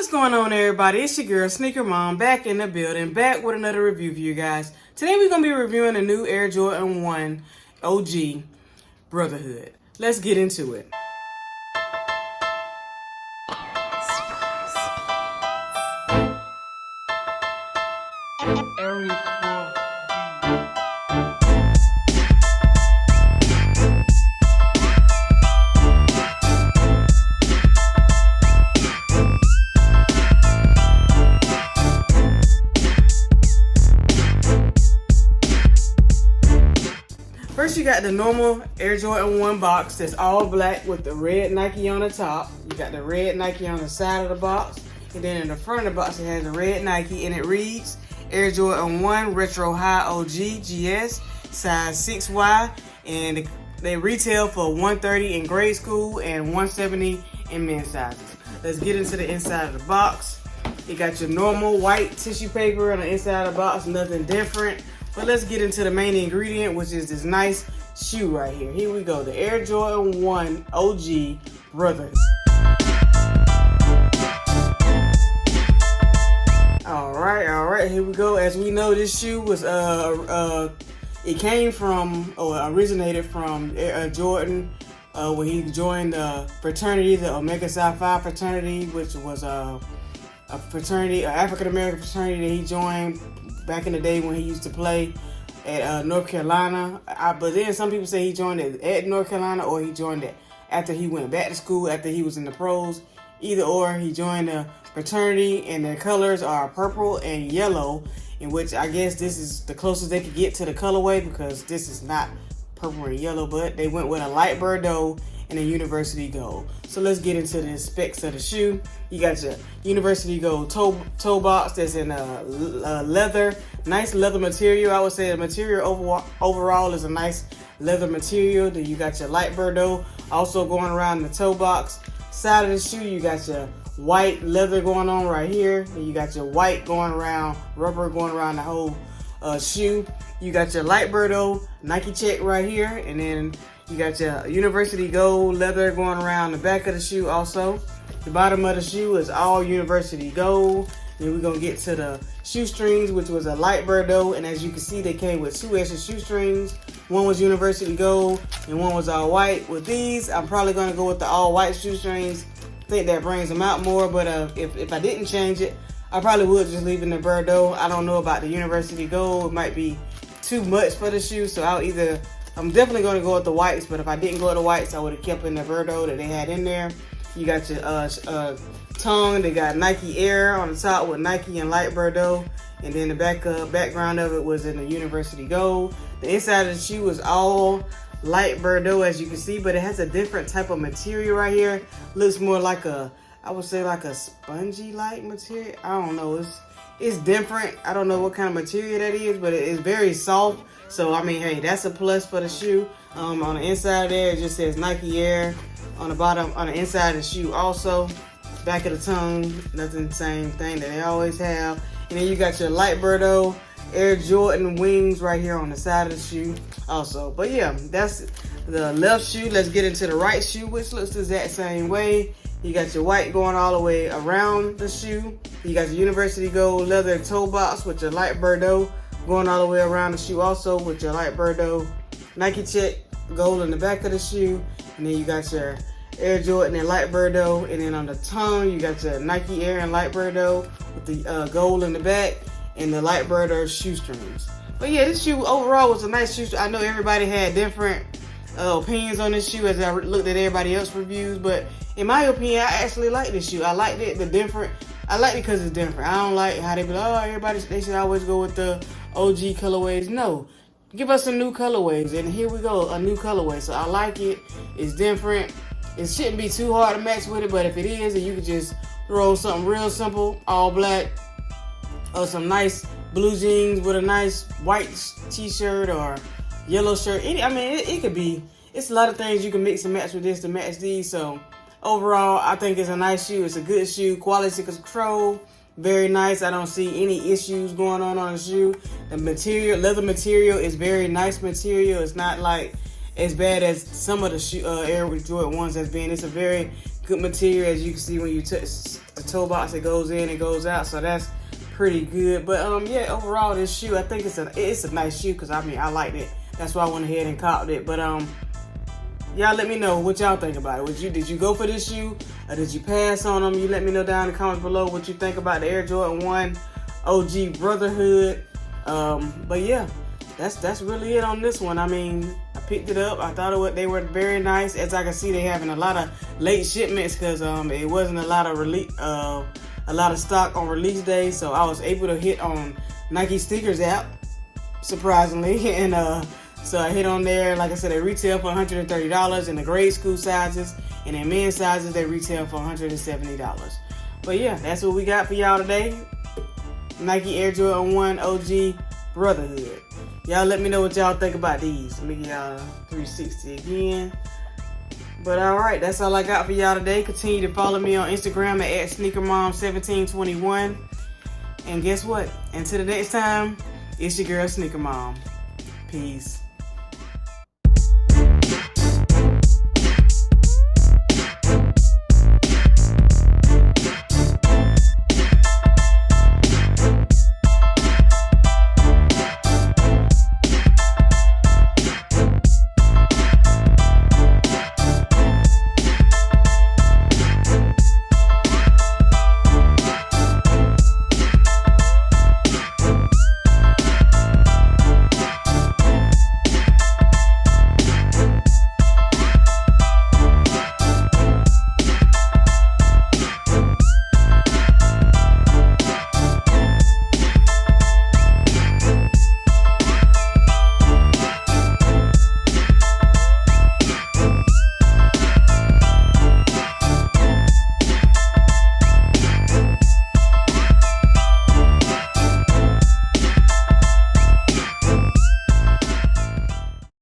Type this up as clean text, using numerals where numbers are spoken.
What's going on, everybody? It's your girl SnkrMom back in the building, back with another review for you guys. Today we're going to be reviewing a new Air Jordan 1 OG Brotherhood. Let's get into it. First, you got the normal Air Jordan 1 box that's all black with the red Nike on the top. You got the red Nike on the side of the box. And then in the front of the box, it has the red Nike, and it reads Air Jordan 1 Retro High OG GS size 6Y. And they retail for $130 in grade school and $170 in men's sizes. Let's get into the inside of the box. You got your normal white tissue paper on the inside of the box, nothing different. But let's get into the main ingredient, which is this nice shoe right here. Here we go, the Air Jordan 1 OG Brotherhood. All right, here we go. As we know, this shoe was it came from or originated from Jordan when he joined the fraternity, the Omega Psi Phi fraternity, which was a fraternity, an African American fraternity that he joined back in the day when he used to play at North Carolina. But then some people say he joined it at North Carolina, or he joined it after he went back to school, after he was in the pros. Either or, he joined the fraternity, and their colors are purple and yellow, in which I guess this is the closest they could get to the colorway, because this is not purple and yellow, but they went with a light Bordeaux and a University Gold. So let's get into the specs of the shoe. You got your University Gold toe box that's in a leather, nice leather material. I would say the material overall is a nice leather material. Then you got your light Bordeaux also going around the toe box. Side of the shoe, you got your white leather going on right here. Then you got your white going around, rubber going around the whole shoe. You got your light Bordeaux Nike check right here, and then you got your University Gold leather going around the back of the shoe also. The bottom of the shoe is all University Gold. Then we're going to get to the shoestrings, which was a light Bordeaux. And as you can see, they came with 2 extra shoestrings. One was University Gold and one was all white. With these, I'm probably going to go with the all white shoestrings. I think that brings them out more. But if I didn't change it, I probably would just leave it in the Bordeaux. I don't know about the University Gold. It might be too much for the shoe. So I'm definitely going to go with the whites, but if I didn't go with the whites, I would have kept in the Bordeaux that they had in there. You got your tongue. They got Nike Air on the top with Nike and light Bordeaux, and then the background of it was in the University Gold. The inside of the shoe is all light Bordeaux, as you can see, but it has a different type of material right here. Looks more like I would say like a spongy light material. I don't know. It's different. I don't know what kind of material that is, but it's very soft. So, I mean, hey, that's a plus for the shoe. On the inside there, it just says Nike Air. On the bottom, on the inside of the shoe also. Back of the tongue, nothing, same thing that they always have. And then you got your light Bordeaux Air Jordan wings right here on the side of the shoe also. But yeah, that's the left shoe. Let's get into the right shoe, which looks the exact same way. You got your white going all the way around the shoe. You got your University Gold leather toe box with your light Bordeaux going all the way around the shoe also with your light Bordeaux Nike check gold in the back of the shoe. And then you got your Air Jordan and light Bordeaux. And then on the tongue, you got your Nike Air and light Bordeaux with the gold in the back and the light Bordeaux shoestrings. But yeah, this shoe overall was a nice shoe. I know everybody had different opinions on this shoe as I looked at everybody else's reviews, but in my opinion, I actually like this shoe. I liked it, I like it because it's different. I don't like how they be like, oh, everybody, they should always go with the OG colorways. No, give us some new colorways, and here we go, a new colorway. So I like it. It's different. It shouldn't be too hard to match with it, but if it is, then you could just throw something real simple, all black, or some nice blue jeans with a nice white t-shirt or yellow shirt. It could be. It's a lot of things you can mix and match with this to match these. So overall, I think it's a nice shoe. It's a good shoe. Quality control, very nice. I don't see any issues going on the shoe. The material, leather material, is very nice material. It's not like as bad as some of the Air Jordan ones has been. It's a very Good material, as you can see when you touch the toe box, it goes in and goes out, so that's pretty good. But yeah, overall this shoe, I think it's a nice shoe, because I mean I liked it. That's why I went ahead and copped it. But y'all let me know what y'all think about it. Did you go for this shoe, or did you pass on them? You let me know down in the comments below what you think about the Air Jordan 1 OG Brotherhood. But yeah, that's really it on this one. I mean, I picked it up. I thought they were very nice. As I can see, they having a lot of late shipments, because it wasn't a lot of stock on release day. So I was able to hit on Nike Stickers app, surprisingly, and so I hit on there. Like I said, they retail for $130 in the grade school sizes, and in men's sizes they retail for $170. But yeah, that's what we got for y'all today. Nike Air Jordan 1 OG Brotherhood. Y'all let me know what y'all think about these. Let me give y'all a 360 again. But alright, that's all I got for y'all today. Continue to follow me on Instagram at SnkrMom1721. And guess what? Until the next time, it's your girl SnkrMom. Peace.